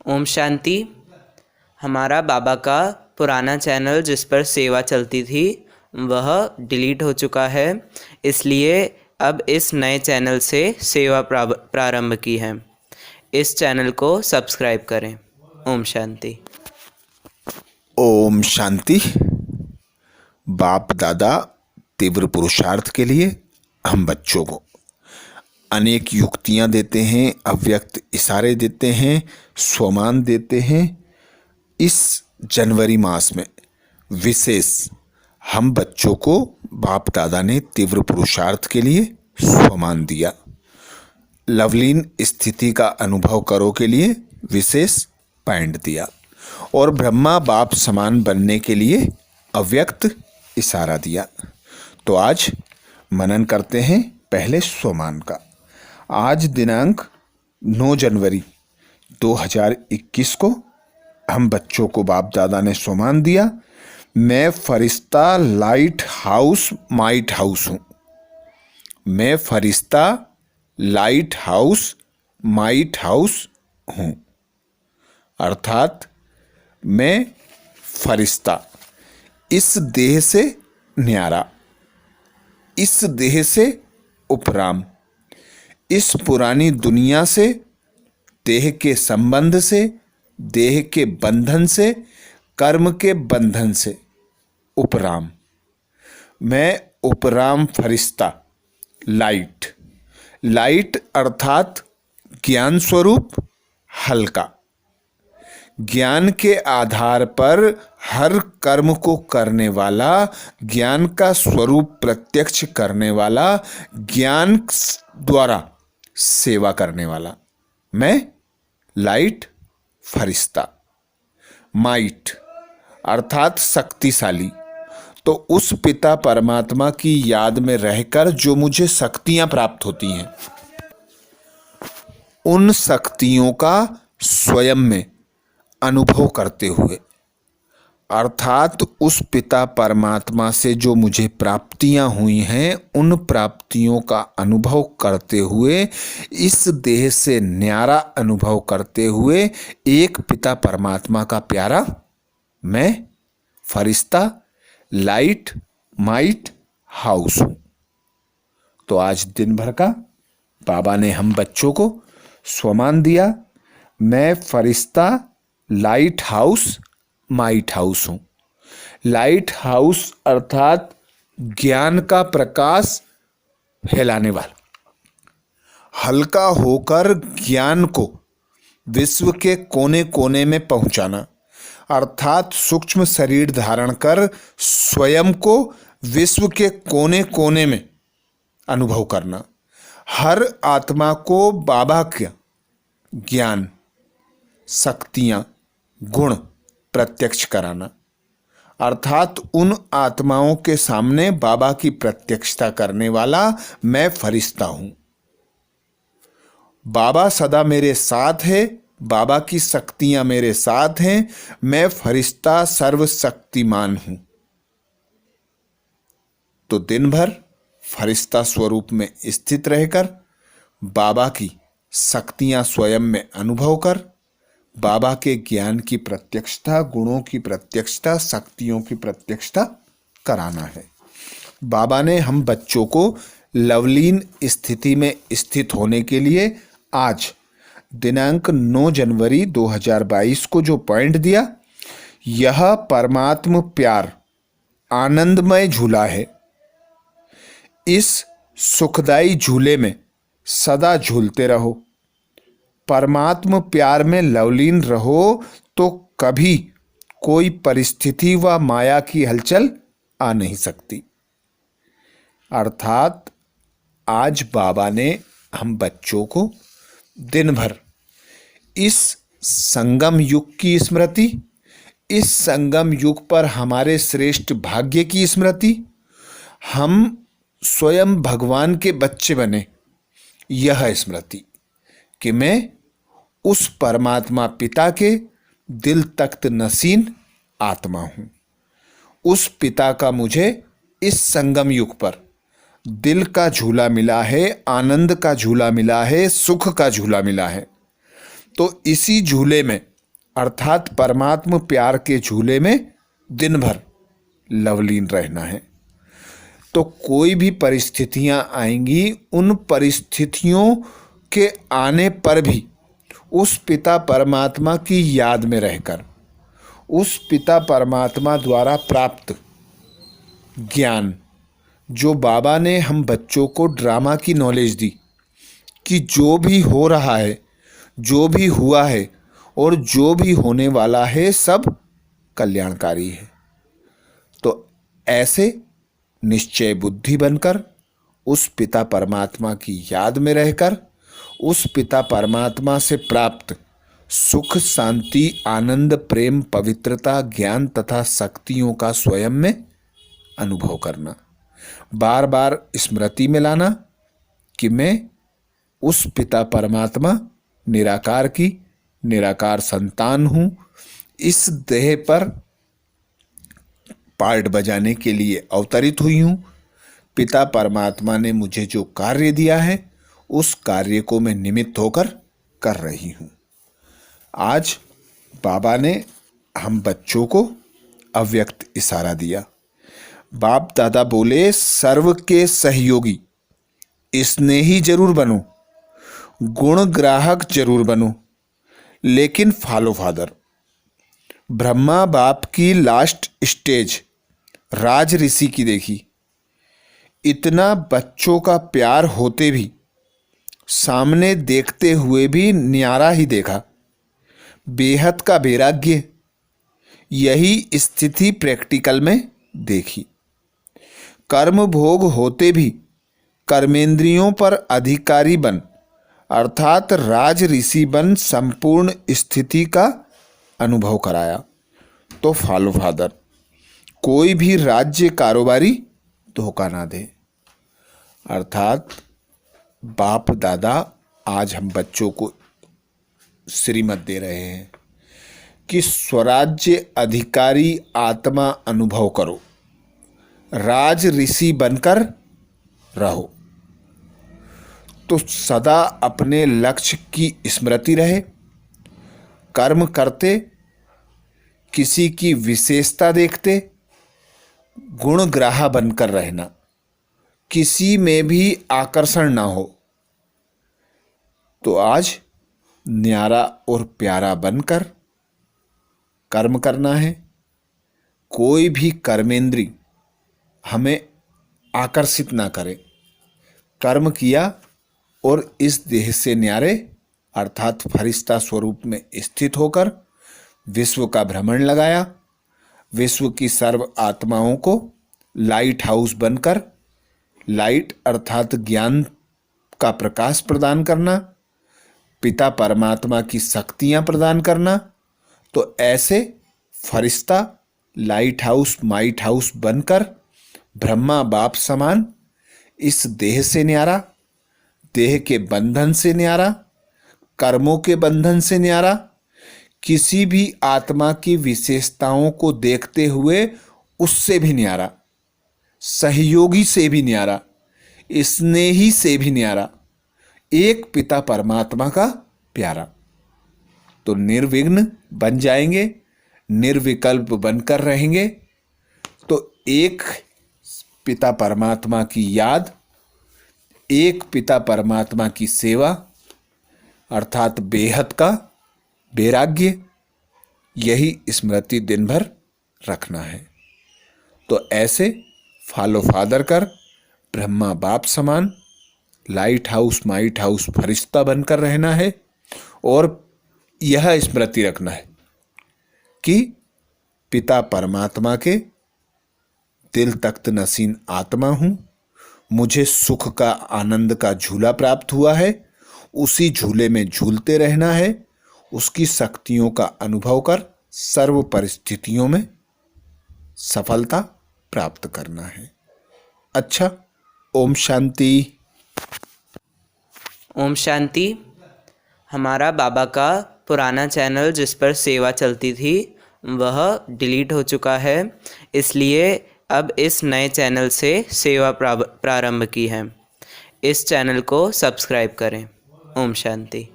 ओम शांति। हमारा बाबा का पुराना चैनल जिस पर सेवा चलती थी वह डिलीट हो चुका है, इसलिए अब इस नए चैनल से सेवा प्रारंभ की है। इस चैनल को सब्सक्राइब करें। ओम शांति। ओम शांति। बाप दादा तीव्र पुरुषार्थ के लिए हम बच्चों को अनेक युक्तियां देते हैं, अव्यक्त इशारे देते हैं, स्वमान देते हैं। इस जनवरी मास में विशेष हम बच्चों को बाप दादा ने तीव्र पुरुषार्थ के लिए स्वमान दिया। लवलीन स्थिति का अनुभव करो के लिए विशेष पॉइंट दिया और ब्रह्मा बाप समान बनने के लिए अव्यक्त इशारा दिया। तो आज मनन करते हैं पहले स्वमान का। आज दिनांक 9 जनवरी 2021 को हम बच्चों को बाप दादा ने स्वमान दिया, मैं फरिश्ता लाइट हाउस माइट हाउस हूं। मैं फरिश्ता लाइट हाउस माइट हाउस हूं, अर्थात मैं फरिश्ता इस देह से न्यारा, इस देह से उपराम, इस पुरानी दुनिया से, देह के संबंध से, देह के बंधन से, कर्म के बंधन से उपराम। मैं उपराम फरिश्ता लाइट, लाइट अर्थात ज्ञान स्वरूप हल्का, ज्ञान के आधार पर हर कर्म को करने वाला, ज्ञान का स्वरूप प्रत्यक्ष करने वाला, ज्ञान द्वारा सेवा करने वाला, मैं लाइट फरिश्ता। माइट अर्थात शक्तिशाली, तो उस पिता परमात्मा की याद में रहकर जो मुझे शक्तियां प्राप्त होती हैं, उन शक्तियों का स्वयं में अनुभव करते हुए, अर्थात उस पिता परमात्मा से जो मुझे प्राप्तियां हुई हैं उन प्राप्तियों का अनुभव करते हुए, इस देह से न्यारा अनुभव करते हुए, एक पिता परमात्मा का प्यारा मैं फरिश्ता लाइट माइट हाउस हूं। तो आज दिन भर का बाबा ने हम बच्चों को स्वमान दिया, मैं फरिश्ता लाइट हाउस माइट हाउस हूं। लाइट हाउस अर्थात ज्ञान का प्रकाश फैलाने वाला, हल्का होकर ज्ञान को विश्व के कोने कोने में पहुंचाना, अर्थात सूक्ष्म शरीर धारण कर स्वयं को विश्व के कोने कोने में अनुभव करना, हर आत्मा को बाबा का ज्ञान, शक्तियां, गुण प्रत्यक्ष कराना, अर्थात उन आत्माओं के सामने बाबा की प्रत्यक्षता करने वाला मैं फरिश्ता हूं। बाबा सदा मेरे साथ है, बाबा की शक्तियां मेरे साथ हैं, मैं फरिश्ता सर्वशक्तिमान हूं। तो दिन भर फरिश्ता स्वरूप में स्थित रहकर बाबा की शक्तियां स्वयं में अनुभव कर, बाबा के ज्ञान की प्रत्यक्षता, गुणों की प्रत्यक्षता, शक्तियों की प्रत्यक्षता कराना है। बाबा ने हम बच्चों को लवलीन स्थिति में स्थित होने के लिए आज दिनांक 9 जनवरी 2022 को जो पॉइंट दिया, यह परमात्म प्यार आनंदमय झूला है। इस सुखदाई झूले में सदा झूलते रहो, परमात्म प्यार में लवलीन रहो, तो कभी कोई परिस्थिति व माया की हलचल आ नहीं सकती। अर्थात आज बाबा ने हम बच्चों को दिन भर इस संगम युग की स्मृति, इस संगम युग पर हमारे श्रेष्ठ भाग्य की स्मृति, हम स्वयं भगवान के बच्चे बने, यह स्मृति कि मैं उस परमात्मा पिता के दिल तख्त नसीन आत्मा हूं। उस पिता का मुझे इस संगम युग पर दिल का झूला मिला है, आनंद का झूला मिला है, सुख का झूला मिला है। तो इसी झूले में अर्थात परमात्म प्यार के झूले में दिन भर लवलीन रहना है। तो कोई भी परिस्थितियां आएंगी, उन परिस्थितियों के आने पर भी उस पिता परमात्मा की याद में रहकर, उस पिता परमात्मा द्वारा प्राप्त ज्ञान, जो बाबा ने हम बच्चों को ड्रामा की नॉलेज दी कि जो भी हो रहा है, जो भी हुआ है और जो भी होने वाला है सब कल्याणकारी है। तो ऐसे निश्चय बुद्धि बनकर उस पिता परमात्मा की याद में रहकर उस पिता परमात्मा से प्राप्त सुख, शांति, आनंद, प्रेम, पवित्रता, ज्ञान तथा शक्तियों का स्वयं में अनुभव करना, बार बार स्मृति में लाना कि मैं उस पिता परमात्मा निराकार की निराकार संतान हूँ। इस देह पर पार्ट बजाने के लिए अवतरित हुई हूँ। पिता परमात्मा ने मुझे जो कार्य दिया है उस कार्य को मैं निमित्त होकर कर रही हूँ। आज बाबा ने हम बच्चों को अव्यक्त इशारा दिया। बाप दादा बोले, सर्व के सहयोगी स्नेही जरूर बनो, गुण ग्राहक जरूर बनो, लेकिन फॉलो फादर। ब्रह्मा बाप की लास्ट स्टेज राज ऋषि की देखी। इतना बच्चों का प्यार होते भी, सामने देखते हुए भी न्यारा ही देखा, बेहद का वैराग्य। यही स्थिति प्रैक्टिकल में देखी। कर्म भोग होते भी कर्मेंद्रियों पर अधिकारी बन, अर्थात राज ऋषि बन संपूर्ण स्थिति का अनुभव कराया। तो फॉलो फादर, कोई भी राज्य कारोबारी धोखा ना दे। अर्थात बाप दादा आज हम बच्चों को श्रीमत दे रहे हैं कि स्वराज्य अधिकारी आत्मा अनुभव करो, राज ऋषि बनकर रहो। तो सदा अपने लक्ष्य की स्मृति रहे, कर्म करते, किसी की विशेषता देखते, गुणग्राह बनकर रहना, किसी में भी आकर्षण ना हो। तो आज न्यारा और प्यारा बनकर कर्म करना है। कोई भी कर्मेंद्री हमें आकर्षित ना करे। कर्म किया और इस देह से न्यारे अर्थात फरिश्ता स्वरूप में स्थित होकर विश्व का भ्रमण लगाया। विश्व की सर्व आत्माओं को लाइट हाउस बनकर लाइट अर्थात ज्ञान का प्रकाश प्रदान करना, पिता परमात्मा की शक्तियां प्रदान करना। तो ऐसे फरिश्ता लाइट हाउस माइट हाउस बनकर ब्रह्मा बाप समान इस देह से न्यारा, देह के बंधन से न्यारा, कर्मों के बंधन से न्यारा, किसी भी आत्मा की विशेषताओं को देखते हुए उससे भी न्यारा, सहयोगी से भी न्यारा, स्नेही से भी न्यारा, एक पिता परमात्मा का प्यारा। तो निर्विघ्न बन जाएंगे, निर्विकल्प बनकर रहेंगे। तो एक पिता परमात्मा की याद, एक पिता परमात्मा की सेवा अर्थात बेहद का वैराग्य, यही स्मृति दिन भर रखना है। तो ऐसे फॉलो फादर कर ब्रह्मा बाप समान लाइट हाउस माइट हाउस फरिश्ता बनकर रहना है। और यह स्मृति रखना है कि पिता परमात्मा के दिल तख्त नसीन आत्मा हूं, मुझे सुख का आनंद का झूला प्राप्त हुआ है, उसी झूले में झूलते रहना है, उसकी शक्तियों का अनुभव कर सर्व परिस्थितियों में सफलता प्राप्त करना है। अच्छा, ओम शांति। ओम शांति। हमारा बाबा का पुराना चैनल जिस पर सेवा चलती थी वह डिलीट हो चुका है, इसलिए अब इस नए चैनल से सेवा प्रारंभ की है। इस चैनल को सब्सक्राइब करें। ओम शांति।